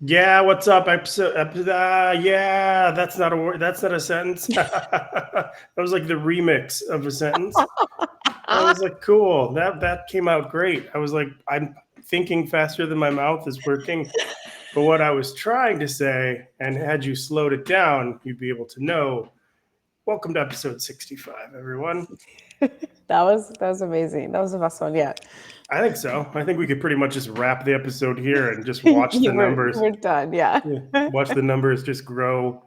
Yeah, what's up? Yeah, that's not a word. That's not a sentence. That was like the remix of a sentence. I was like, cool. That came out great. I was like, I'm thinking faster than my mouth is working. But what I was trying to say, and had you slowed it down, you'd be able to know. Welcome to episode 65, everyone. That was amazing. That was the best one yet. I think so. I think we could pretty much just wrap the episode here and just watch the numbers. We're done. Yeah. Yeah, watch the numbers just grow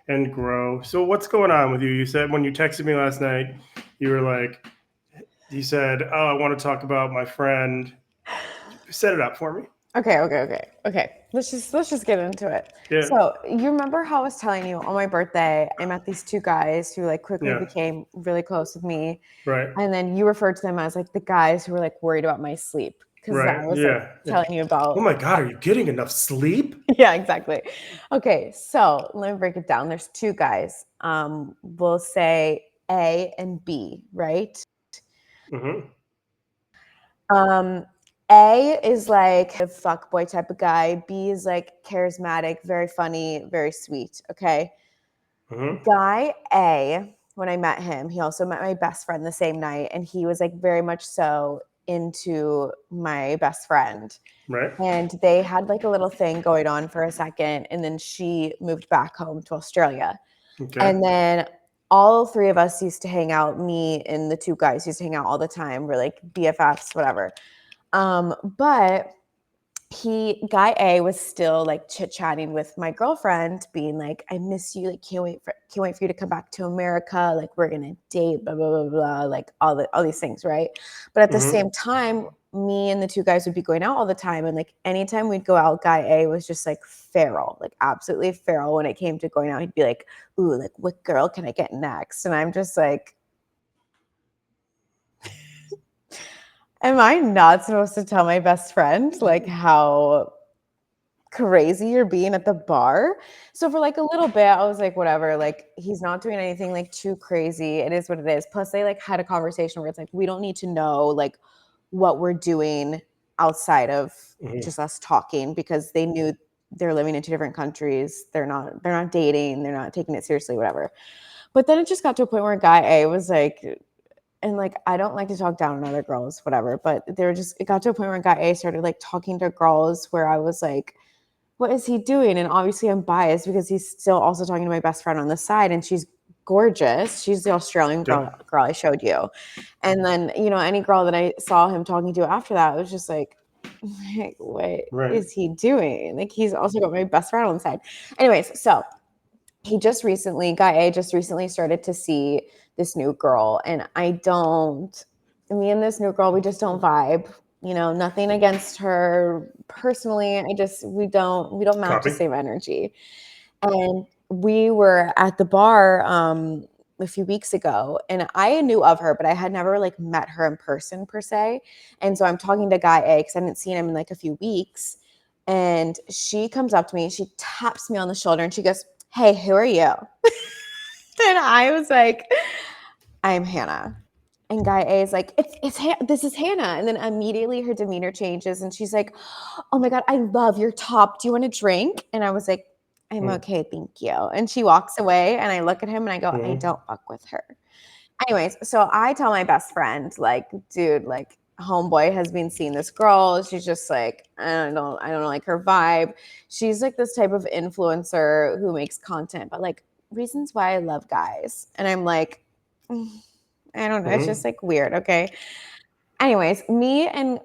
and grow. So what's going on with you? You said when you texted me last night, you were like, you said, "Oh, I want to talk about my friend." Set it up for me. Okay. Let's just get into it. Yeah, So you remember how I was telling you on my birthday, I met these two guys who like quickly yeah, became really close with me, right, and then you referred to them as like the guys who were like worried about my sleep because right, I was like yeah, yeah. telling you Oh about. my God, are you getting enough sleep? Yeah, exactly. Okay, so let me break it down. There's two guys. We'll say A and B, right? Mm-hmm. Um, A is like a fuck boy type of guy. B is like charismatic, very funny, very sweet. Okay. Mm-hmm. Guy A, when I met him, he also met my best friend the same night, and he was like very much so into my best friend. Right. And they had like a little thing going on for a second, and then she moved back home to Australia. Okay. And then all three of us used to hang out, me and the two guys used to hang out all the time. We're like BFFs, whatever. But guy A was still like chit chatting with my girlfriend, being like, "I miss you. Like, can't wait for you to come back to America. Like, we're gonna date, blah blah blah blah. Like all these things, right?" But at the Mm-hmm. same time, me and the two guys would be going out all the time, and like anytime we'd go out, guy A was just like feral, like absolutely feral. When it came to going out, he'd be like, "Ooh, like what girl can I get next?" And I'm just like, am I not supposed to tell my best friend like how crazy you're being at the bar? So for like a little bit, I was like, whatever, like he's not doing anything like too crazy. It is what it is. Plus, they like had a conversation where it's like, we don't need to know like what we're doing outside of Mm-hmm. just us talking, because they knew they're living in two different countries. They're not dating, they're not taking it seriously, whatever. But then it just got to a point where guy A was like, and like I don't like to talk down on other girls, whatever, but it got to a point where guy A started like talking to girls where I was like, what is he doing? And obviously I'm biased because he's still also talking to my best friend on the side, and she's gorgeous. She's the Australian girl, Yep. girl I showed you. And then, any girl that I saw him talking to after that was just like, what Right. is he doing? Like he's also got my best friend on the side. Anyways, so guy A just recently started to see this new girl, and me and this new girl, we just don't vibe. Nothing against her personally. We don't match the Copy. same energy. And we were at the bar a few weeks ago, and I knew of her, but I had never like met her in person per se. And so I'm talking to guy A because I hadn't seen him in like a few weeks. And she comes up to me, she taps me on the shoulder, and she goes, "Hey, who are you?" And I was like, "I'm Hannah." And guy A is like, this is Hannah. And then immediately her demeanor changes, and she's like, "Oh my God, I love your top. Do you want a drink?" And I was like, "I'm okay, thank you." And she walks away, and I look at him and I go, "I Mm-hmm. don't fuck with her." Anyways, so I tell my best friend, like, dude, like, homeboy has been seeing this girl. She's just like, I don't like her vibe. She's like this type of influencer who makes content, but like reasons why I love guys. And I'm like, I don't know. It's Mm-hmm. just like weird. Okay. Anyways, me and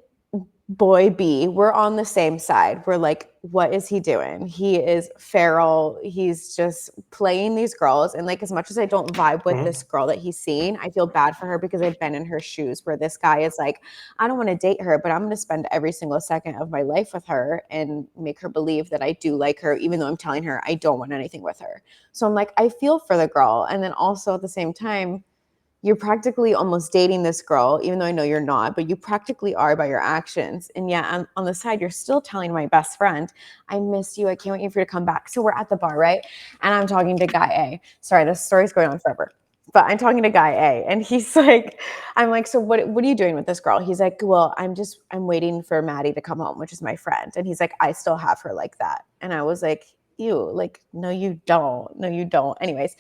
boy B, we're on the same side. We're like, what is he doing? He is feral. He's just playing these girls. And like, as much as I don't vibe with Mm-hmm. this girl that he's seeing, I feel bad for her because I've been in her shoes where this guy is like, I don't want to date her, but I'm going to spend every single second of my life with her and make her believe that I do like her, even though I'm telling her I don't want anything with her. So I'm like, I feel for the girl. And then also at the same time, you're practically almost dating this girl, even though I know you're not, but you practically are by your actions. And yet on the side, you're still telling my best friend, I miss you. I can't wait for you to come back. So we're at the bar, right? And I'm talking to guy A. Sorry, this story's going on forever. But I'm talking to guy A, and he's like, I'm like, so what are you doing with this girl? He's like, well, I'm waiting for Maddie to come home, which is my friend. And he's like, I still have her like that. And I was like, ew, like, no, you don't. No, you don't. Anyways,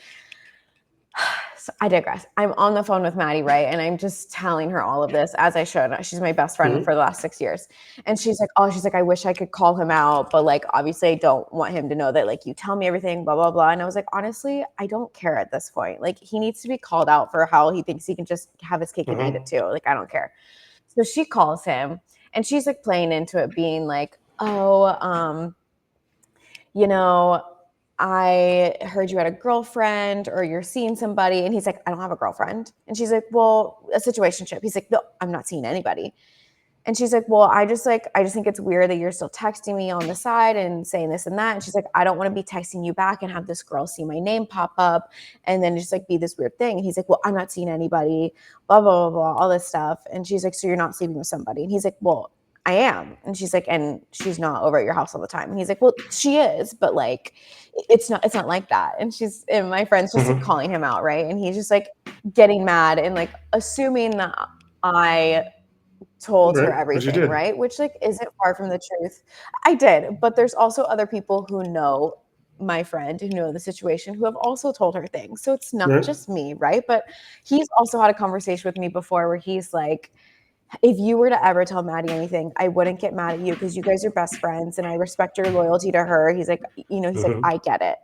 so I digress. I'm on the phone with Maddie, right? And I'm just telling her all of this as I should. She's my best friend for the last 6 years. And she's like, I wish I could call him out, but like, obviously I don't want him to know that like you tell me everything, blah, blah, blah. And I was like, honestly, I don't care at this point. Like he needs to be called out for how he thinks he can just have his cake and eat it too. Like, I don't care. So she calls him and she's like playing into it being like, oh, you know, I heard you had a girlfriend or you're seeing somebody. And he's like, I don't have a girlfriend. And she's like, well, a situationship. He's like, no, I'm not seeing anybody. And she's like, well, I just think it's weird that you're still texting me on the side and saying this and that. And she's like, I don't want to be texting you back and have this girl see my name pop up and then just like be this weird thing. And he's like, well, I'm not seeing anybody, blah, blah, blah, blah, all this stuff. And she's like, so you're not sleeping with somebody? And he's like, well, I am. And she's like, and she's not over at your house all the time. And he's like, well, she is, but like, it's not like that. And my friend's just like calling him out. Right. And he's just like getting mad and like assuming that I told her everything, right? Which like isn't far from the truth. I did, but there's also other people who know my friend, who know the situation, who have also told her things. So it's not just me, right? But he's also had a conversation with me before where he's like, if you were to ever tell Maddie anything, I wouldn't get mad at you because you guys are best friends and I respect your loyalty to her. He's like, he's like, I get it.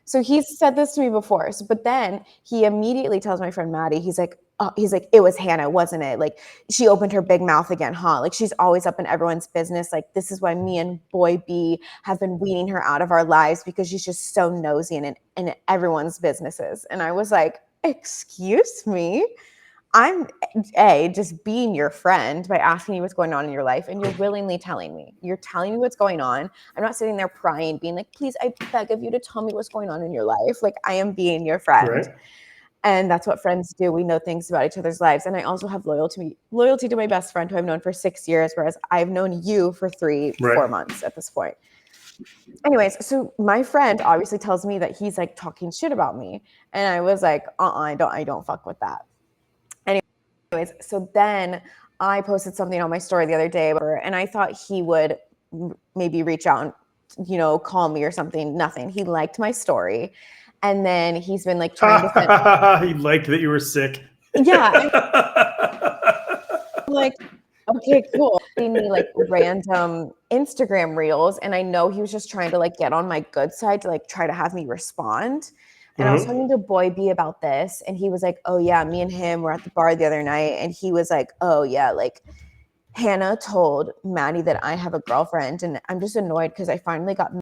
So he's said this to me before. So, but then he immediately tells my friend Maddie, he's like, it was Hannah, wasn't it? Like she opened her big mouth again, huh? Like she's always up in everyone's business. Like this is why me and boy B have been weeding her out of our lives because she's just so nosy and in everyone's businesses. And I was like, excuse me? I'm just being your friend by asking you what's going on in your life, and you're willingly telling me. You're telling me what's going on. I'm not sitting there prying, being like, please, I beg of you to tell me what's going on in your life. Like I am being your friend. Right. And that's what friends do. We know things about each other's lives. And I also have loyalty to my best friend who I've known for 6 years, whereas I've known you for 4 months at this point. Anyways, so my friend obviously tells me that he's like talking shit about me. And I was like, I don't fuck with that. Anyways, so then I posted something on my story the other day, and I thought he would maybe reach out and, call me or something. Nothing. He liked my story. And then he's been like trying to He liked that you were sick. Yeah. I'm like, okay, cool. Sending me like random Instagram reels. And I know he was just trying to like get on my good side to like try to have me respond. And I was talking to Boy B about this, and he was like, oh yeah, me and him were at the bar the other night. And he was like, oh yeah, like Hannah told Maddie that I have a girlfriend. And I'm just annoyed because I finally got.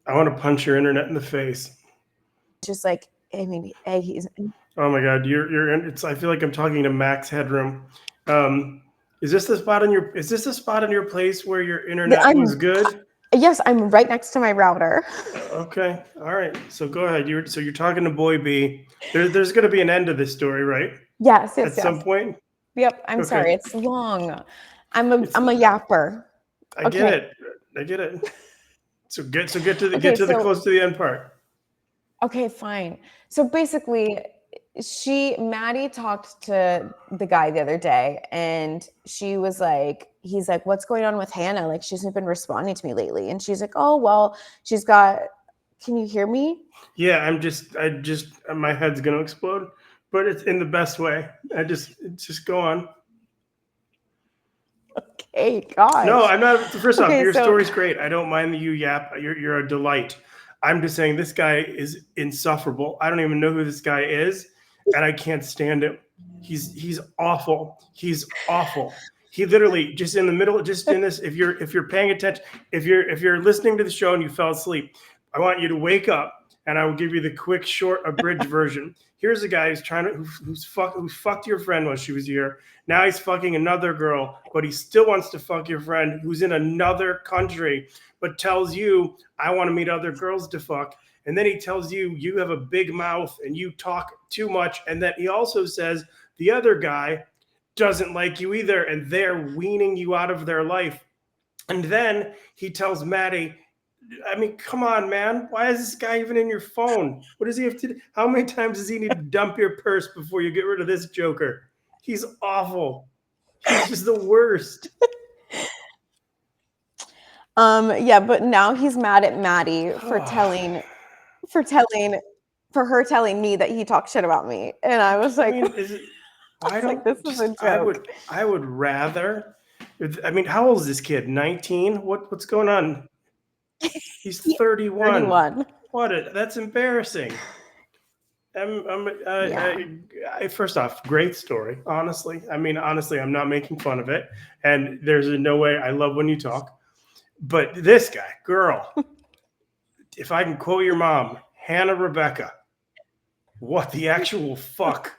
I want to punch your internet in the face. Just like, I mean, he's. Oh my God, you're in, I feel like I'm talking to Max Headroom. Is this the spot in your place where your internet was good? Yes, I'm right next to my router. Okay. All right. So go ahead. You're talking to Boy B. There's going to be an end to this story, right? Yes. At some point. Yep. I'm sorry. It's long. I'm a yapper. I get it. So get to the close to the end part. Okay, fine. So basically, Maddie talked to the guy the other day, and she was like, he's like, what's going on with Hannah? Like, she hasn't been responding to me lately. And she's like, oh, well, can you hear me? Yeah, my head's going to explode, but it's in the best way. Just go on. Okay, gosh. No, I'm not. First off, your story's great. I don't mind you yap. You're a delight. I'm just saying this guy is insufferable. I don't even know who this guy is, and I can't stand him. He's awful. He's awful. He literally just in the middle, just in this. If you're paying attention, if you're listening to the show and you fell asleep, I want you to wake up, and I will give you the quick, short, abridged version. Here's a guy who's fucked your friend while she was here. Now he's fucking another girl, but he still wants to fuck your friend who's in another country, but tells you, I want to meet other girls to fuck. And then he tells you, you have a big mouth and you talk too much. And then he also says the other guy doesn't like you either, and they're weaning you out of their life. And then he tells Maddie I mean, come on, man. Why is this guy even in your phone? What does he have to do? How many times does he need to dump your purse before you get rid of this joker? He's awful. He's just the worst. Yeah, but now he's mad at Maddie for her telling me that he talked shit about me. And I was like, Why don't this is a joke. I would rather. I mean, how old is this kid? 19? What's going on? He's 31. 31. That's embarrassing. First off, great story. Honestly, I'm not making fun of it. And there's no way. I love when you talk. But this guy, girl, if I can quote your mom, Hannah Rebecca, what the actual fuck?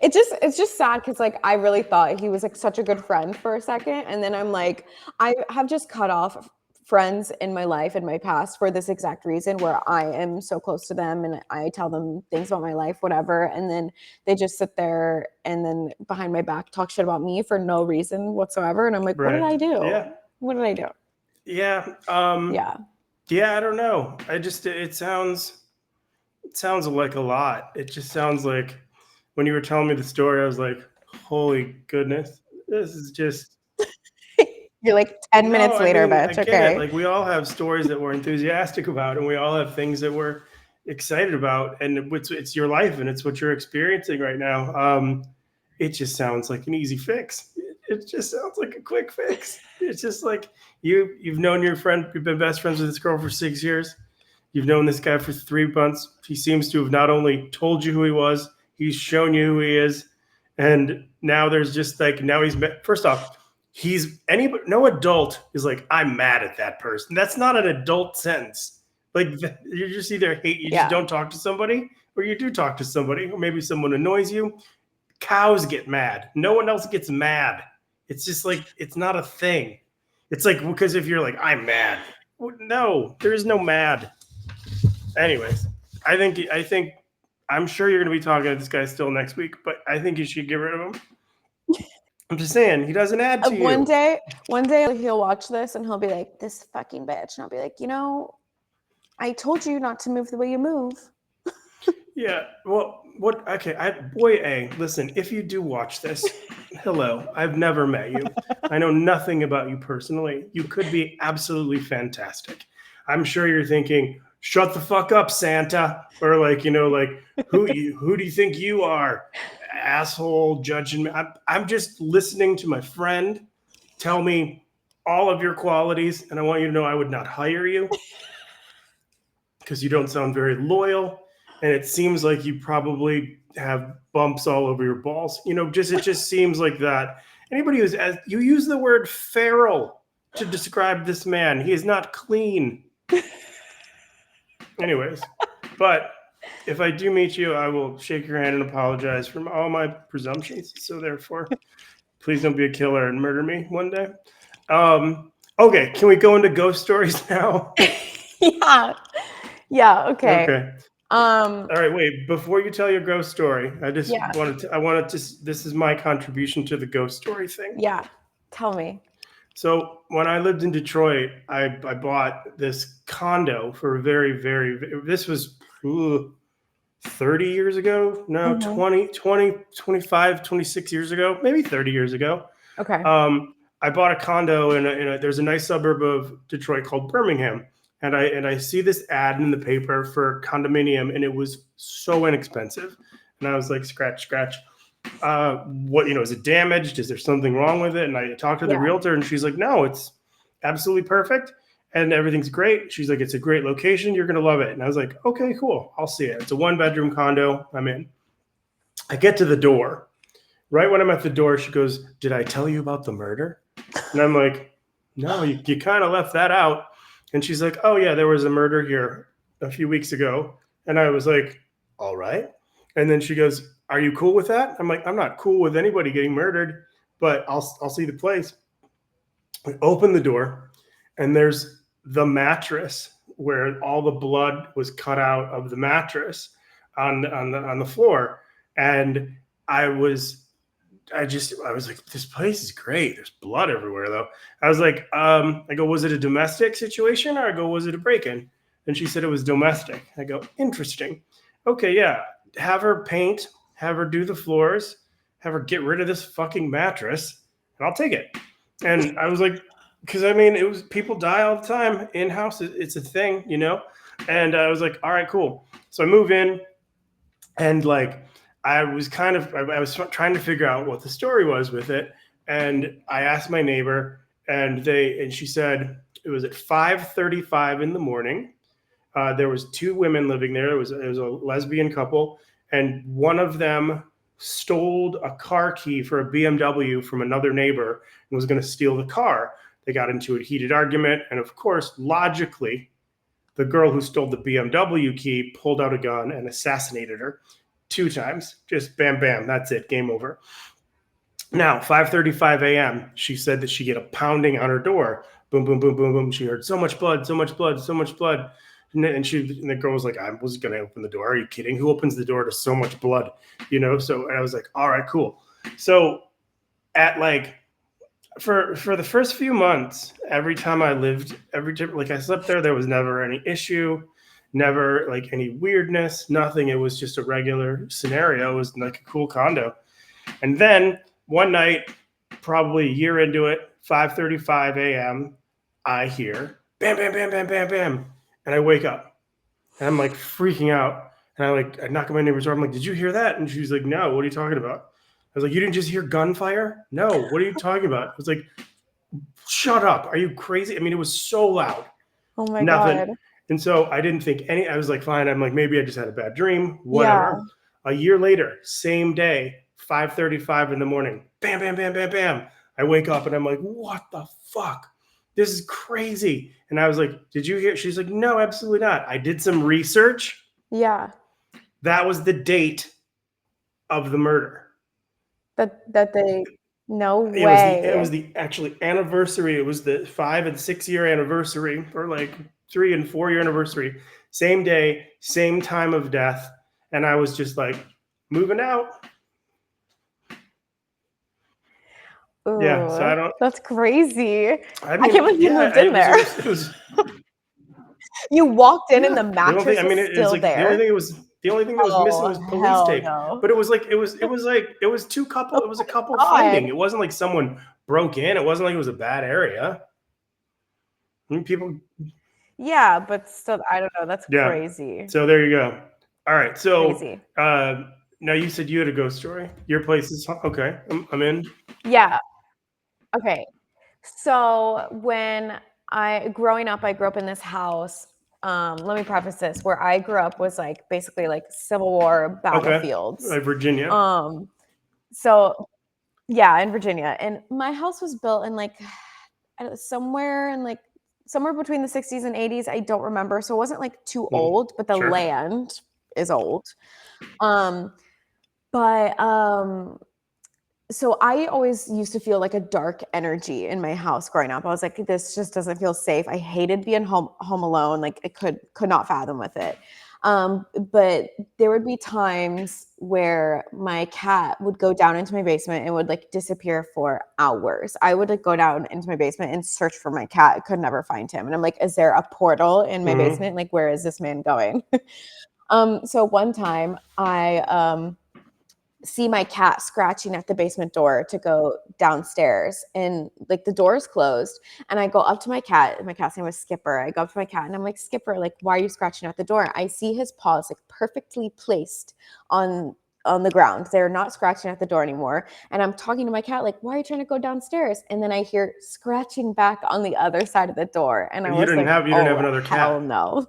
It's just sad because like I really thought he was like such a good friend for a second, and then I'm like, I have just cut off friends in my life in my past for this exact reason, where I am so close to them and I tell them things about my life, whatever, and then they just sit there and then behind my back talk shit about me for no reason whatsoever, and I'm like, Right. what did I do? Yeah. What did I do? Yeah. Yeah. I don't know. It sounds like a lot. It just sounds like when you were telling me the story, I was like, holy goodness, this is just. You're like 10 minutes later, bitch. I get Okay. it. Like we all have stories that we're enthusiastic about, and we all have things that we're excited about, and it's your life, and it's what you're experiencing right now. It just sounds like an easy fix. It just sounds like a quick fix. It's just like you've known your friend, you've been best friends with this girl for 6 years. You've known this guy for 3 months. He seems to have not only told you who he was, he's shown you who he is, and now there's just like first off. No adult is like, I'm mad at that person. That's not an adult sentence. Like you just either hate, you just don't talk to somebody, or you do talk to somebody, or maybe someone annoys you. Cows get mad. No one else gets mad. It's just like, it's not a thing. It's like, because if you're like, I'm mad. No, there is no mad. Anyways, I'm sure you're going to be talking to this guy still next week, but I think you should get rid of him. I'm just saying, he doesn't add to you. One day he'll watch this and he'll be like, this fucking bitch. And I'll be like, I told you not to move the way you move. Yeah. Well, what? Okay. Boy A, listen, if you do watch this, hello, I've never met you. I know nothing about you personally. You could be absolutely fantastic. I'm sure you're thinking, shut the fuck up, Santa. Or like, who do you think you are? Asshole judging me. I'm just listening to my friend tell me all of your qualities, and I want you to know I would not hire you because you don't sound very loyal, and it seems like you probably have bumps all over your balls. It just seems like that. Anybody you use the word feral to describe this man. He is not clean. Anyways, but if I do meet you, I will shake your hand and apologize for all my presumptions. So therefore, please don't be a killer and murder me one day. Okay, can we go into ghost stories now? Yeah. Okay. Okay. All right. Wait. Before you tell your ghost story, this is my contribution to the ghost story thing. Yeah. Tell me. So when I lived in Detroit, I bought this condo for this was 30 years ago. No, 20, 25, 26 years ago, maybe 30 years ago. Okay. I bought a condo there's a nice suburb of Detroit called Birmingham. And I see this ad in the paper for condominium, and it was so inexpensive. And I was like, scratch. Is it damaged? Is there something wrong with it? And I talked to the realtor, and she's like, no, it's absolutely perfect. And everything's great. She's like, it's a great location. You're going to love it. And I was like, okay, cool. I'll see it. It's a 1-bedroom condo. I'm in. I get to the door. Right when I'm at the door, she goes, did I tell you about the murder? And I'm like, no, you kind of left that out. And she's like, oh, yeah, there was a murder here a few weeks ago. And I was like, all right. And then she goes, are you cool with that? I'm like, I'm not cool with anybody getting murdered, but I'll see the place. I open the door, and there's the mattress where all the blood was cut out of the mattress on the floor. And I was I was like, this place is great. There's blood everywhere though. I was like, I go, was it a domestic situation? Or I go, was it a break-in? And she said it was domestic. I go, interesting. Okay, yeah. Have her paint, have her do the floors, have her get rid of this fucking mattress, and I'll take it. And I was like, because I mean, it was people die all the time in house. It's a thing, you know? And I was like, all right, cool. So I move in, and like I was I was trying to figure out what the story was with it, and I asked my neighbor, and she said it was at 5:35 in the morning. There was two women living there. It was a lesbian couple, and one of them stole a car key for a BMW from another neighbor and was going to steal the car. They got into a heated argument, and of course, logically, the girl who stole the BMW key pulled out a gun and assassinated her 2 times. Just bam, bam. That's it. Game over. Now, 5:35 a.m., she said that she get a pounding on her door. Boom, boom, boom, boom, boom. She heard so much blood, so much blood, so much blood. And the girl was like, I was going to open the door. Are you kidding? Who opens the door to so much blood? You know? So I was like, all right, cool. So at like, for the first few months, every time I lived, like I slept there was never any issue, never like any weirdness, nothing. It was just a regular scenario. It was like a cool condo. And then one night, probably a year into it, 5:35 a.m., I hear bam, bam, bam, bam, bam, bam, and I wake up, and I'm like freaking out, and I knock on my neighbor's door. I'm like, "Did you hear that?" And she's like, "No, what are you talking about?" I was like, "You didn't just hear gunfire? No, what are you talking about?" I was like, "Shut up! Are you crazy?" I mean, it was so loud. Oh my Nothing. God. And so I didn't think any. I was like, fine. I'm like, maybe I just had a bad dream. Whatever. Yeah. A year later, same day, 5:35 in the morning. Bam, bam, bam, bam, bam. I wake up and I'm like, what the fuck? This is crazy. And I was like, did you hear? She's like, no, absolutely not. I did some research. Yeah. That was the date of the murder. That they no way. It was the actually anniversary. It was the 5 and 6 year anniversary, or like 3 and 4 year anniversary. Same day, same time of death. And I was just like, moving out. Ooh, yeah, so I don't. That's crazy. I mean, I can't believe you moved in there. It was you walked in and the mattress was still like, there. The only thing that was missing was police tape. No. But it was two couple. It was a couple fighting. It wasn't like someone broke in. It wasn't like it was a bad area. I mean, people. Yeah, but still, I don't know. That's crazy. So there you go. All right. So crazy. Now you said you had a ghost story. Your place is okay. I'm in. Yeah. Okay. So when growing up, I grew up in this house. Let me preface this. Where I grew up was like basically like Civil War battlefields. Okay. Like Virginia. So yeah, in Virginia. And my house was built in like somewhere between the 60s and 80s. I don't remember. So it wasn't like too old, but the land is old. So I always used to feel like a dark energy in my house growing up. I was like, this just doesn't feel safe. I hated being home alone. Like I could not fathom with it. But there would be times where my cat would go down into my basement and would like disappear for hours. I would like go down into my basement and search for my cat. I could never find him. And I'm like, is there a portal in my basement? Like, where is this man going? So one time I see my cat scratching at the basement door to go downstairs, and like the door is closed, and I go up to my cat. My cat's name was Skipper. I go up to my cat and I'm like, Skipper, like, why are you scratching at the door? I see his paws like perfectly placed on the ground. They're not scratching at the door anymore. And I'm talking to my cat, like, why are you trying to go downstairs? And then I hear scratching back on the other side of the door. And I was like, you didn't have another cat? Hell no.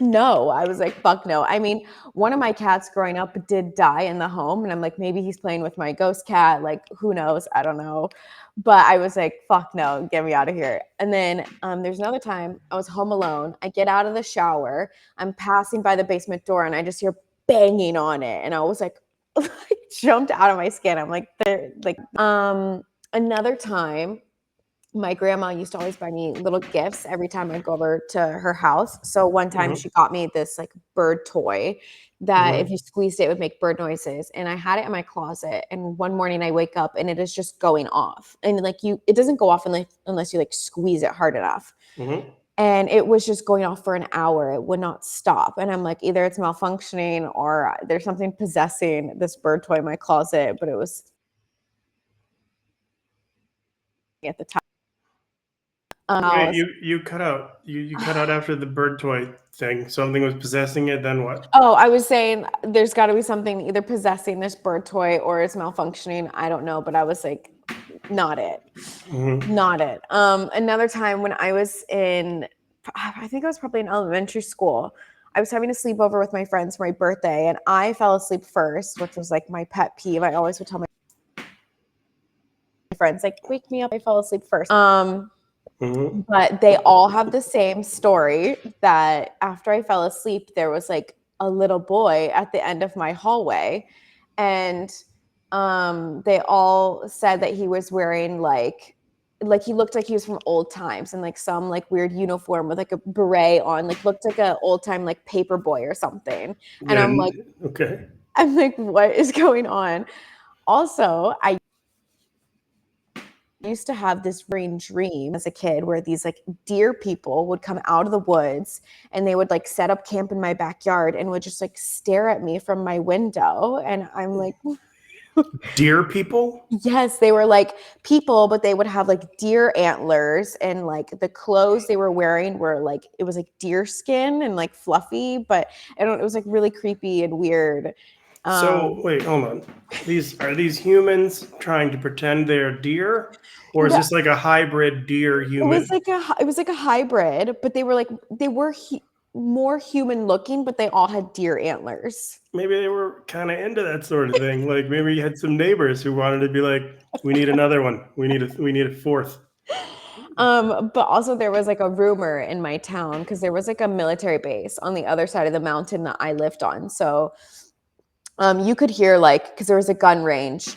No, I was like, fuck no. I mean, one of my cats growing up did die in the home, and I'm like, maybe he's playing with my ghost cat. Like, who knows? I don't know. But I was like, fuck no, get me out of here. And then there's another time I was home alone. I get out of the shower. I'm passing by the basement door, and I just hear banging on it. And I was like, jumped out of my skin. I'm like, another time, my grandma used to always buy me little gifts every time I'd go over to her house. So one time she got me this like bird toy, that if you squeezed it, it would make bird noises. And I had it in my closet. And one morning I wake up and it is just going off. And like it doesn't go off unless you like squeeze it hard enough. Mm-hmm. And it was just going off for an hour. It would not stop. And I'm like, either it's malfunctioning or there's something possessing this bird toy in my closet. But it was at the time. Wait, you cut out. You cut out after the bird toy thing. Something was possessing it. Then what? Oh, I was saying there's got to be something either possessing this bird toy or it's malfunctioning. I don't know, but I was like, not it. Mm-hmm. Not it. Another time when I was I think I was probably in elementary school. I was having a sleepover with my friends for my birthday, and I fell asleep first, which was like my pet peeve. I always would tell my friends, like, wake me up. I fell asleep first. But they all have the same story that after I fell asleep, there was like a little boy at the end of my hallway, and they all said that he was wearing like he looked like he was from old times and like some like weird uniform with like a beret on, like looked like a old time like paper boy or something. And Yeah, I'm like, okay. I'm like, what is going on? Also, I used to have this dream as a kid where these like deer people would come out of the woods and they would like set up camp in my backyard and would just like stare at me from my window. And I'm like, deer people? yes, they were like people, but they would have like deer antlers, and like the clothes they were wearing were like, it was like deer skin and like fluffy, but it was like really creepy and weird. So wait, hold on. Are these humans trying to pretend they're deer, or is this like a hybrid deer human? It was like a hybrid, but they were more human looking, but they all had deer antlers. Maybe they were kind of into that sort of thing. Like maybe you had some neighbors who wanted to be like, we need another one. We need a fourth. But also there was like a rumor in my town because there was like a military base on the other side of the mountain that I lived on. So you could hear like, because there was a gun range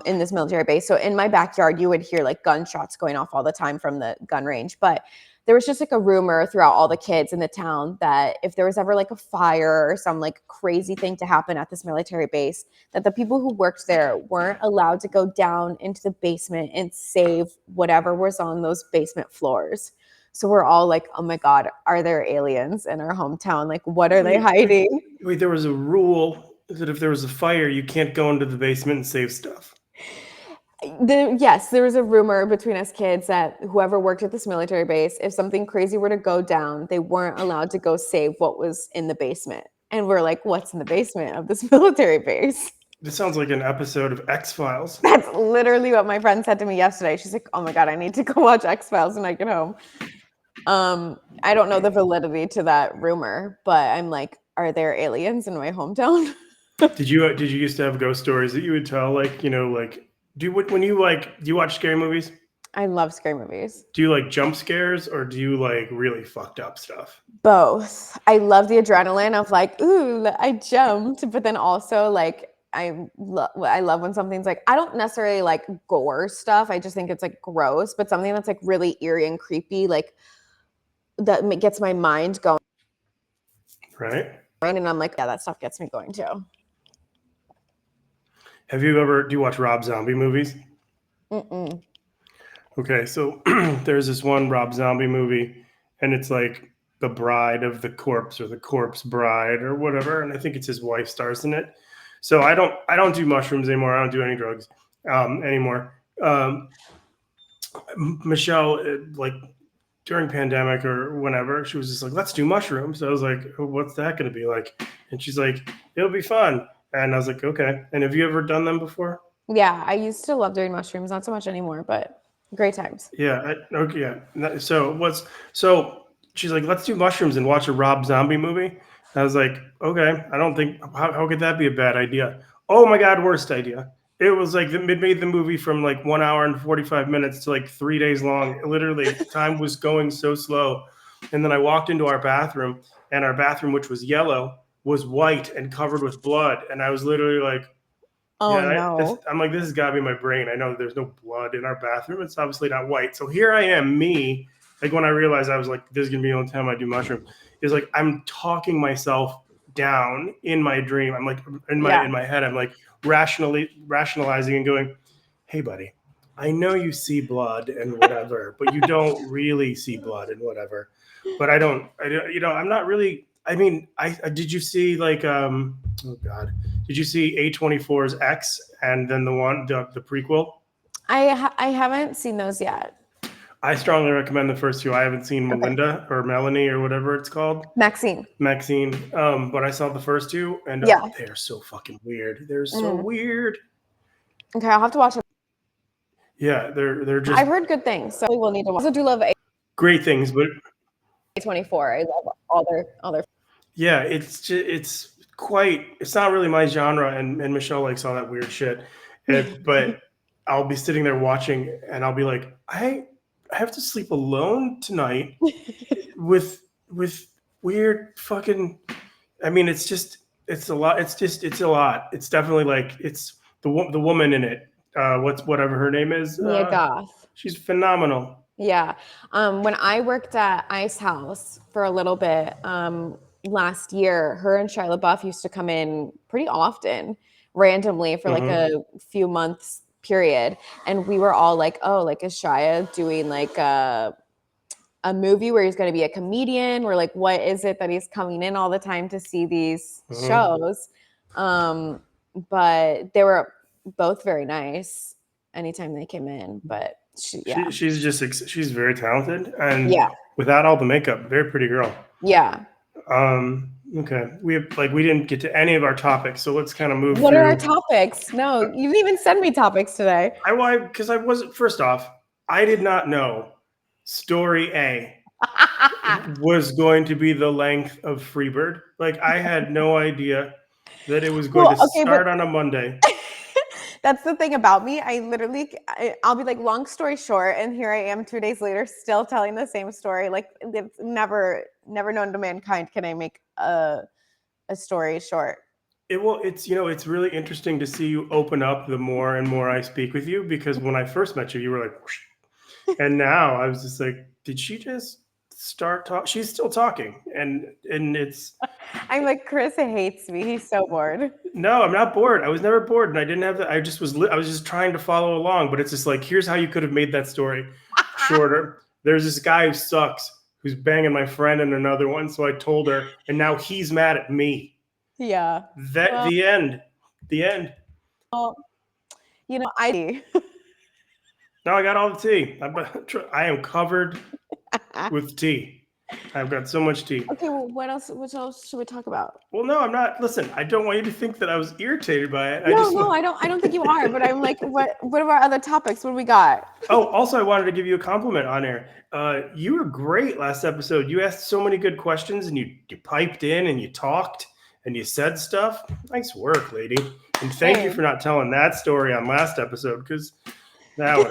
in this military base. So in my backyard, you would hear like gunshots going off all the time from the gun range. But there was just like a rumor throughout all the kids in the town that if there was ever like a fire or some like crazy thing to happen at this military base, that the people who worked there weren't allowed to go down into the basement and save whatever was on those basement floors. So we're all like, oh my God, are there aliens in our hometown? Like, what are they hiding? Wait, there was a rule that if there was a fire, you can't go into the basement and save stuff. Yes, there was a rumor between us kids that whoever worked at this military base, if something crazy were to go down, they weren't allowed to go save what was in the basement. And we're like, what's in the basement of this military base? This sounds like an episode of X-Files. That's literally what my friend said to me yesterday. She's like, oh my God, I need to go watch X-Files when I get home. I don't know the validity to that rumor, but I'm like, are there aliens in my hometown? Did you used to have ghost stories that you would tell? Like, do you watch scary movies? I love scary movies. Do you like jump scares, or do you like really fucked up stuff? Both. I love the adrenaline of like, ooh, I jumped, but then also like I love when something's like, I don't necessarily like gore stuff. I just think it's like gross, but something that's like really eerie and creepy, like that gets my mind going. Right. And I'm like, yeah, that stuff gets me going too. Do you watch Rob Zombie movies? Mm-mm. Okay, so there's this one Rob Zombie movie, and it's like the bride of the corpse or the corpse bride or whatever, and I think it's his wife stars in it. So I don't do mushrooms anymore. I don't do any drugs anymore. Michelle, like during pandemic or whenever, she was just like, let's do mushrooms. I was like, oh, what's that going to be like? And she's like, it'll be fun. And I was like, okay. And have you ever done them before? Yeah, I used to love doing mushrooms, not so much anymore, but great times. Yeah. Okay. Yeah. So she's like, let's do mushrooms and watch a Rob Zombie movie. I was like, okay. I don't think how could that be a bad idea? Oh my God, worst idea. It was like it made the movie from like 1 hour and 45 minutes to like 3 days long. Literally, time was going so slow. And then I walked into our bathroom, and our bathroom, which was yellow, was white and covered with blood. And I was literally like, oh yeah, no. I'm like, this has got to be my brain. I know there's no blood in our bathroom. It's obviously not white. So here I am, like when I realized I was like, this is going to be the only time I do mushrooms, is like I'm talking myself down in my dream. I'm like in Yeah. my head, I'm like rationalizing and going, "Hey, buddy, I know you see blood and whatever, but you don't really see blood and whatever." But I don't. You know, I'm not really. I mean, I did you see like oh god, did you see A24's X and then the prequel? I haven't seen those yet. I strongly recommend the first two. I haven't seen Okay. Melinda or Melanie or whatever it's called. Maxine. Maxine. But I saw the first two, and Yeah. they are so fucking weird. They're so weird. Okay, I'll have to watch it. Yeah, they're just I've heard good things, so we will need to watch. I also do love great things, but A24. I love all their. yeah, it's quite. It's not really my genre, and Michelle likes all that weird shit. But I'll be sitting there watching, and I'll be like, I have to sleep alone tonight with weird fucking. I mean, it's a lot. It's a lot. It's definitely like it's the woman in it. Whatever her name is. Mia Goth. She's phenomenal. Yeah. When I worked at Ice House for a little bit last year, her and Shia LaBeouf used to come in pretty often, randomly for like a few months period, and we were all like, "Oh, like is Shia doing like a movie where he's going to be a comedian? We're like, what is it that he's coming in all the time to see these shows?" But they were both very nice anytime they came in. But she's very talented, and yeah, without all the makeup, very pretty girl. yeah. Okay, we didn't get to any of our topics, so let's kind of move. What through. are our topics? No, you didn't even send me topics today. Because I wasn't. First off, I did not know story A was going to be the length of Freebird. Like I had no idea that it was going to start on a Monday. That's the thing about me. I'll be like, long story short, and here I am 2 days later, still telling the same story. Like, it's never known to mankind can I make a story short. It's really interesting to see you open up the more and more I speak with you, because when I first met you, you were like, whoosh. And now I was just like, did she just start talking? She's still talking, and it's. I'm like, Chris hates me. He's so bored. No, I'm not bored. I was never bored, and I didn't have that. I was just trying to follow along, but it's just like, here's how you could have made that story shorter. There's this guy who sucks, who's banging my friend and another one, so I told her, and now he's mad at me. Yeah. The end. Well, no, I got all the tea. I am covered with tea. I've got so much tea. Okay, well, what else should we talk about? Well, no, I'm not. Listen, I don't want you to think that I was irritated by it. No, I don't think you are. But I'm like, what are our other topics? What do we got? Oh, also, I wanted to give you a compliment on air. You were great last episode. You asked so many good questions, and you piped in, and you talked, and you said stuff. Nice work, lady. And thank you for not telling that story on last episode, because that would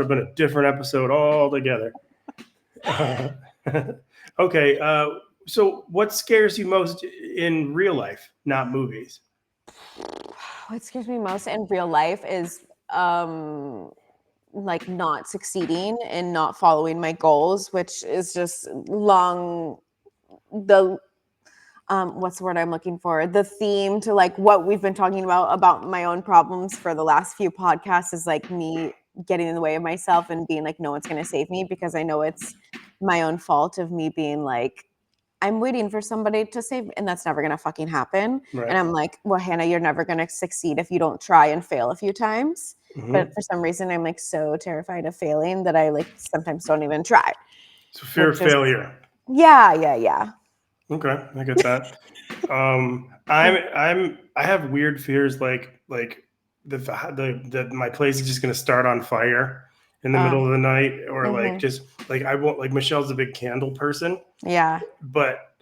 have been a different episode altogether. Okay, so what scares you most in real life, not movies? What scares me most in real life is like not succeeding and not following my goals, which is just what's the word I'm looking for? The theme to like what we've been talking about my own problems for the last few podcasts is like me getting in the way of myself and being like, no one's going to save me, because I know it's my own fault of me being like, I'm waiting for somebody to save me, and that's never going to fucking happen. Right. And I'm like, well, Hannah, you're never going to succeed if you don't try and fail a few times. But for some reason, I'm like so terrified of failing that I like sometimes don't even try. So fear of failure. Yeah. Okay, I get that. I have weird fears like that my place is just going to start on fire in the middle of the night, or like just like I won't, like Michelle's a big candle person. Yeah. But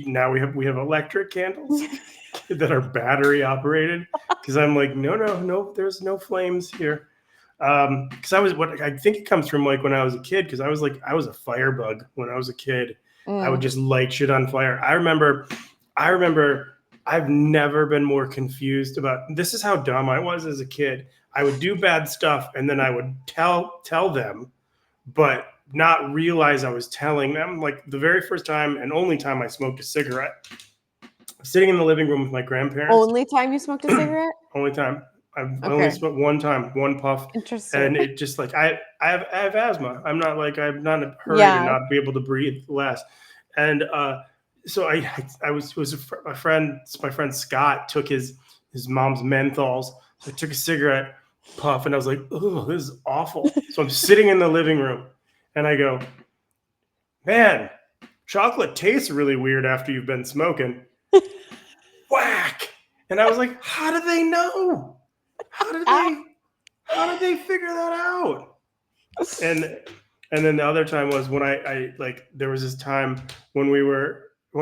now we have electric candles that are battery operated, because I'm like, no, there's no flames here. Because I think it comes from like when I was a kid, because I was a firebug when I was a kid. I would just light shit on fire. I remember I've never been more confused about, this is how dumb I was as a kid. I would do bad stuff, and then I would tell them, but not realize I was telling them. Like the very first time and only time I smoked a cigarette, sitting in the living room with my grandparents. Only time you smoked a cigarette? Only time. I've only Okay. smoked one time, one puff, Interesting. and it just like I have asthma. I'm not in a hurry to Yeah. not be able to breathe less, and so I was my friend Scott took his mom's menthols. So I took a cigarette puff, and I was like, oh, this is awful. So I'm sitting in the living room, and I go, man, chocolate tastes really weird after you've been smoking. Whack! And I was like, how do they know? How did Ah. they how did they figure that out? And and then the other time was when I like there was this time when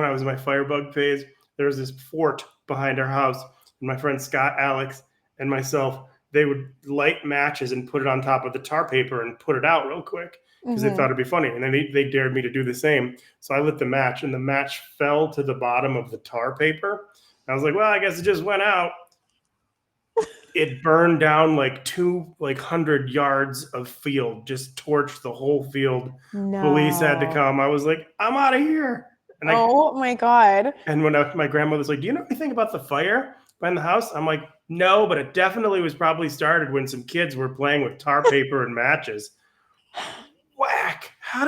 I was in my firebug phase, there was this fort behind our house, and my friend Scott, Alex, and myself, they would light matches and put it on top of the tar paper and put it out real quick because they thought Mhm. it'd be funny. And then they dared me to do the same. So I lit the match, and the match fell to the bottom of the tar paper. I was like, well, I guess it just went out. It burned down like 200 yards of field, just torched the whole field. Police had to No. come. I was like, I'm out of here. Oh my God. And when my grandmother's like, do you know anything about the fire behind the house? I'm like, no, but it definitely was probably started when some kids were playing with tar paper and matches. Whack. How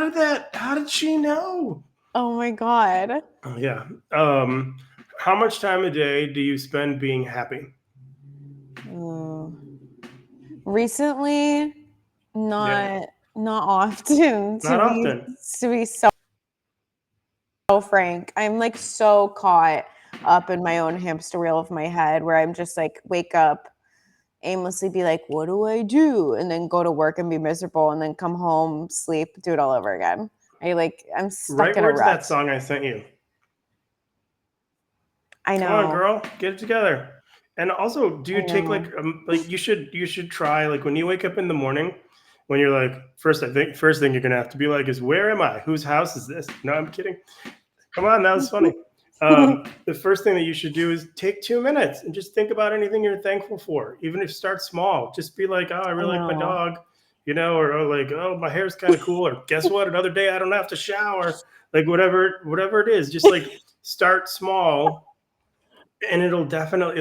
did she know? Oh my God. Oh yeah. How much time a day do you spend being happy? Mm. Recently, Yeah. not often Not often. to be so frank. I'm like so caught up in my own hamster wheel of my head where I'm just like wake up, aimlessly be like, what do I do? And then go to work and be miserable and then come home, sleep, do it all over again. I'm stuck Write in a words to that rut. song I sent you. I Come on, know. girl, get it together. And also, do I you take know. like you should try like when you wake up in the morning, when you're like first thing you're gonna have to be like is where am I? Whose house is this? No, I'm kidding. Come on, that was funny. The first thing that you should do is take 2 minutes and just think about anything you're thankful for. Even if you start small, just be like, oh, I I really like my know. dog, or like, oh, my hair's kind of cool, or guess what? Another day I don't have to shower. Like whatever it is, just like start small and it'll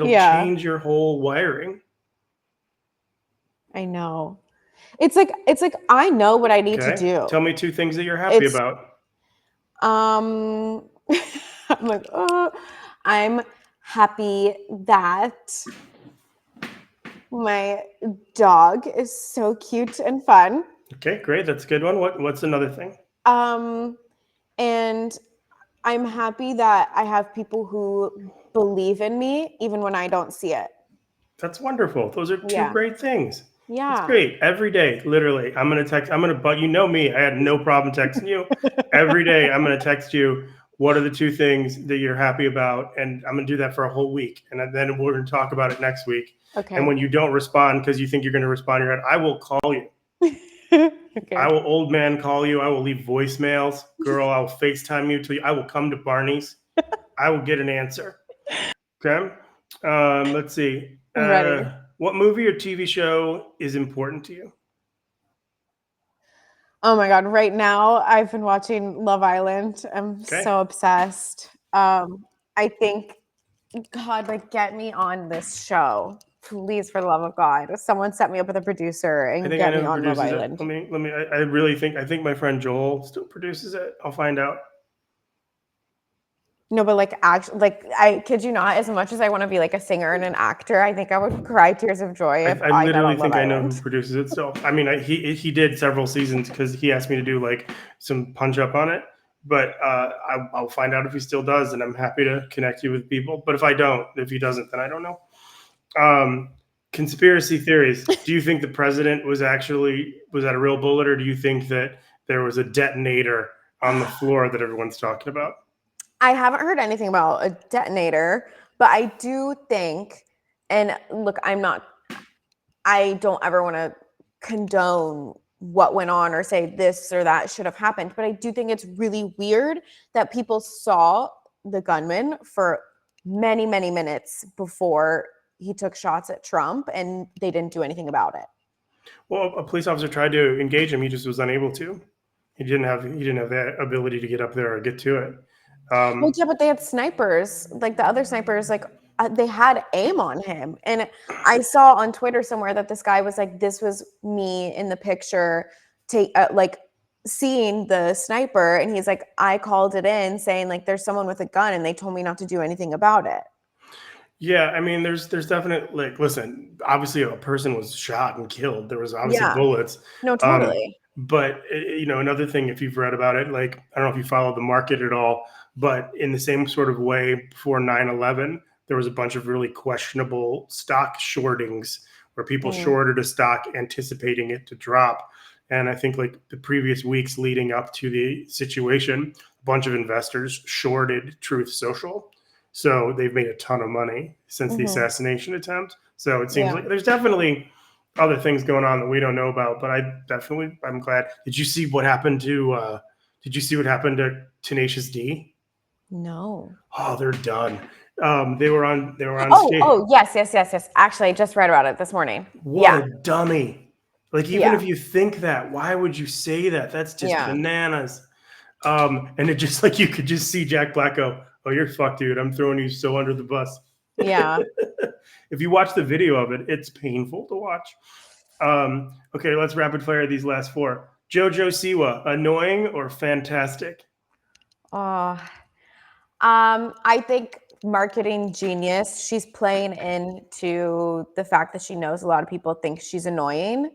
Yeah, change your whole wiring. I know. It's like I know what I need to Okay. do. Tell me two things that you're happy It's about. um I'm like, oh, I'm happy that my dog is so cute and fun. Okay, great. That's a good one. What's another thing? Um and I'm happy that I have people who believe in me even when I don't see it. That's wonderful. Those are two Yeah. great things. That's Yeah. great. Every day, literally, but you know me. I had no problem texting you. Every day, I'm gonna text you. What are the two things that you're happy about? And I'm gonna do that for a whole week, and then we're gonna talk about it next week. And Okay. when you don't respond because you think you're gonna respond in your head, I will call you. Okay. I will old man call you. I will leave voicemails. Girl, I will FaceTime you till I will come to Barney's. I will get an answer. Okay. Let's see. I'm ready. What movie or TV show is important to you? Oh my God. Right now, I've been watching Love Island. I'm Okay. so obsessed. I think, God, like, get me on this show. Please, for the love of God. Someone set me up with a producer I and think I get know me who on Love produces it. Island. Let me. I really I think my friend Joel still produces it. I'll find out. No, but like, actually, like, I kid you not, as much as I want to be like a singer and an actor, I think I would cry tears of joy if I I got literally on Love think I know who Island. produces it still. I mean, he did several seasons because he asked me to do like some punch up on it. But I'll find out if he still does, and I'm happy to connect you with people. But if he doesn't, then I don't know. Um, Conspiracy theories. Do you think the president was that a real bullet, or do you think that there was a detonator on the floor that everyone's talking about? I haven't heard anything about a detonator, but I do think, and look, I don't ever want to condone what went on or say this or that should have happened, but I do think it's really weird that people saw the gunman for many, many minutes before he took shots at Trump and they didn't do anything about it. Well, a police officer tried to engage him. He just was unable to. He didn't have the ability to get up there or get to it. Well, yeah, but they had snipers. Like the other snipers, like they had aim on him. And I saw on Twitter somewhere that this guy was like, "This was me in the picture, like seeing the sniper," and he's like, "I called it in, saying like there's someone with a gun, and they told me not to do anything about it." Yeah, I mean, there's definitely like, listen, obviously a person was shot and killed. There was obviously Yeah. bullets. No, Um, totally. but another thing, if you've read about it, like I don't know if you follow the market at all, but in the same sort of way before 9/11, there was a bunch of really questionable stock shortings where people Mm. shorted a stock anticipating it to drop. And I think like the previous weeks leading up to the situation, a bunch of investors shorted Truth Social. So they've made a ton of money since the Mhm. assassination attempt. So it seems Yeah. like there's definitely other things going on that we don't know about. But I'm glad. Did you see what happened to? Did you see what happened to Tenacious D? No. Oh, they're done. They were on Oh, stage. oh, yes, yes, yes, yes. Actually, I just read about it this morning. What Yeah. a dummy! Like even Yeah. if you think that, why would you say that? That's just Yeah. bananas. And it just like you could just see Jack Black go, "Oh, you're fucked, dude. I'm throwing you so under the bus." Yeah. If you watch the video of it, it's painful to watch. Okay, let's rapid fire these last four. JoJo Siwa, annoying or fantastic? Oh, I think marketing genius. She's playing into the fact that she knows a lot of people think she's annoying.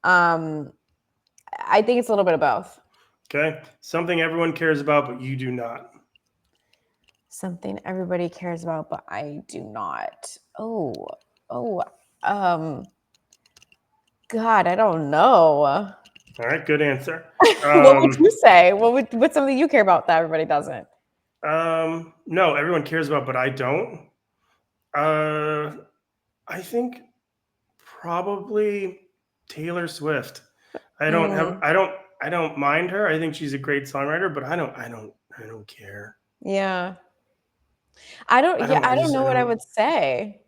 Um, I think it's a little bit of both. Okay, something everyone cares about, but you do not. Something everybody cares about, but I do not. Oh, um, God, I don't know. All right, good answer. What would you say? What's something you care about that everybody doesn't? No, everyone cares about, but I don't. Uh, I think probably Taylor Swift. I don't have. Mm, I don't mind her. I think she's a great songwriter, but I don't care. yeah. I don't. I Yeah, don't. I don't know what I would say.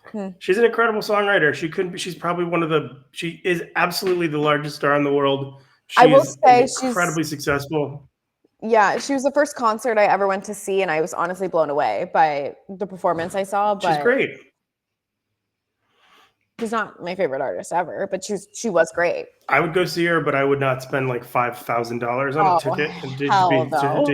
Hmm. She's an incredible songwriter. She couldn't be. She's probably one of the. She is absolutely the largest star in the world. I She will is say she's. incredibly successful. Yeah, she was the first concert I ever went to see, and I was honestly blown away by the performance I saw. She's But great. she's not my favorite artist ever. But she was great. I would go see her, but I would not spend like $5,000 on a Oh ticket and hell no.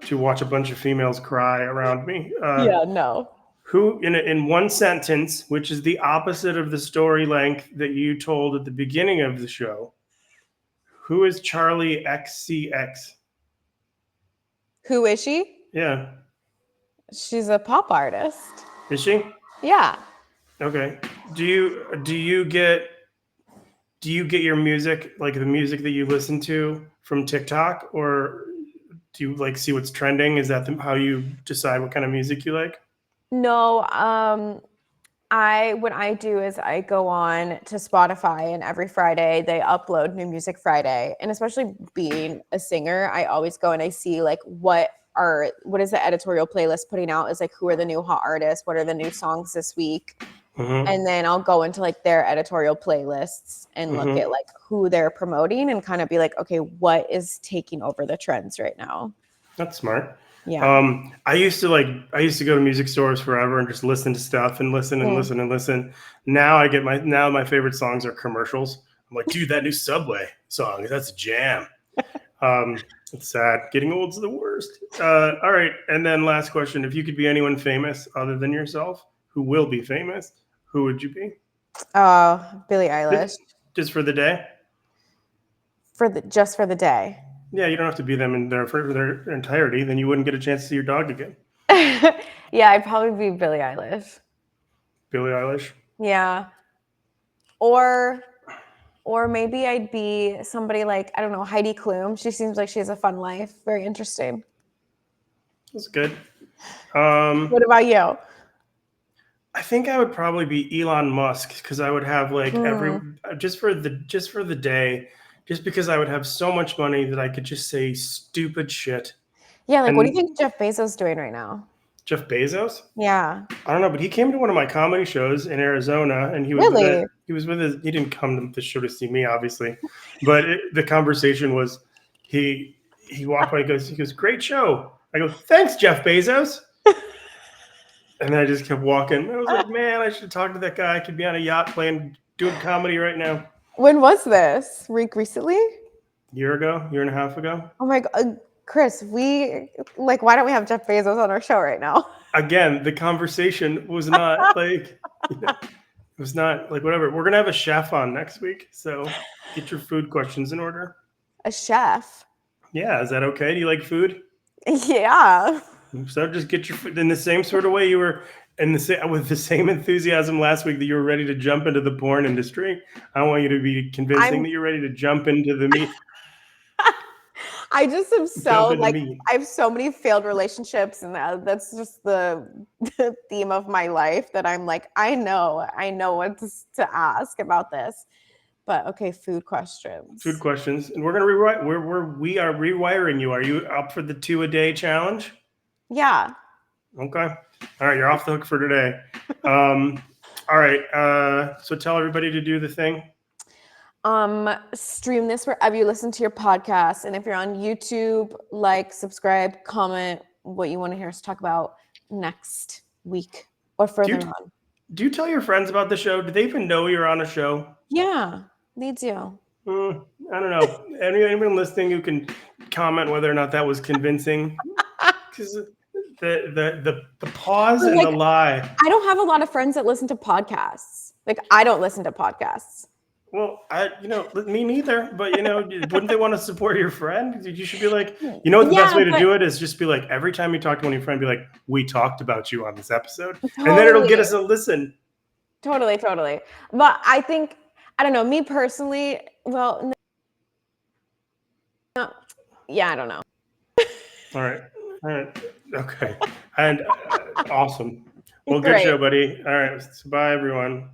to watch a bunch of females cry around me. Yeah, no. Who in one sentence, which is the opposite of the story length that you told at the beginning of the show, who is Charlie XCX? Who is she? Yeah, She's a pop artist. is she? Yeah. Okay. Do you get your music, like the music that you listen to, from TikTok, or do you like see what's trending? Is that how you decide what kind of music you like? No, I what I do is I go on to Spotify, and every Friday they upload New Music Friday. And especially being a singer, I always go and I see like what is the editorial playlist putting out, is like who are the new hot artists, what are the new songs this week. Mm-hmm. And then I'll go into like their editorial playlists and look at Mm-hmm. like who they're promoting and kind of be like, okay, what is taking over the trends right now? That's smart. Yeah. I used to go to music stores forever and just listen to stuff and listen and Mm. listen and listen. Now my favorite songs are commercials. I'm like, dude, that new Subway song, that's a jam. It's sad. Getting old's the worst. All right, and then last question: if you could be anyone famous other than yourself, who will be famous, who would you be? Oh, Billie Eilish Just for the day? just for the day. Yeah, you don't have to be them in for their entirety. Then you wouldn't get a chance to see your dog again. Yeah, I'd probably be Billie Eilish. Billie Eilish. Yeah. Or maybe I'd be somebody like, I don't know, Heidi Klum. She seems like she has a fun life. Very interesting. That's good. What about you? I think I would probably be Elon Musk because I would have like every Hmm. just for the day, just because I would have so much money that I could just say stupid shit. Yeah, like what do you And think Jeff Bezos is doing right now? Jeff Bezos, Yeah. I don't know, but he came to one of my comedy shows in Arizona, and Really? he was with his. He didn't come to the show to see me, obviously, but the conversation was he he walked by. He goes, great show. I go, thanks, Jeff Bezos. And then I just kept walking. I was like, man, I should talk to that guy. I could be on a yacht doing comedy right now. When was this? Recently? Year and a half ago. Oh my God, Chris, why don't we have Jeff Bezos on our show right now? Again, the conversation was not like, it was not like whatever. We're gonna have a chef on next week, so get your food questions in order. A chef? Yeah, is that okay? Do you like food? Yeah. So just get your food in the same sort of way you were with the same enthusiasm last week that you were ready to jump into the porn industry. I want you to be convincing that you're ready to jump into the meat. I just am so like meat. I have so many failed relationships, and that's just the theme of my life. That I'm like, I know what to ask about this, but okay, food questions. Food questions, and we're gonna rewrite. We are rewiring you. Are you up for the 2-a-day challenge? Yeah. Okay. All right, you're off the hook for today. All right. So tell everybody to do the thing. Stream this wherever you listen to your podcast. And if you're on YouTube, like, subscribe, comment what you want to hear us talk about next week or further on. Do you tell your friends about the show? Do they even know you're on a show? Yeah, they do. I don't know. Anyone listening who can comment whether or not that was convincing? Because the pause and the lie. I don't have a lot of friends that listen to podcasts. Like, I don't listen to podcasts. Well, me neither. But wouldn't they want to support your friend? You should be like, the best way to do it is just be like, every time you talk to one of your friends, be like, we talked about you on this episode, Totally. and then it'll get us a listen. Totally. But I think, I don't know, me personally. Well, no, yeah, I don't know. All right. Okay. And awesome. Well, Great. good show, buddy. All right. So bye, everyone.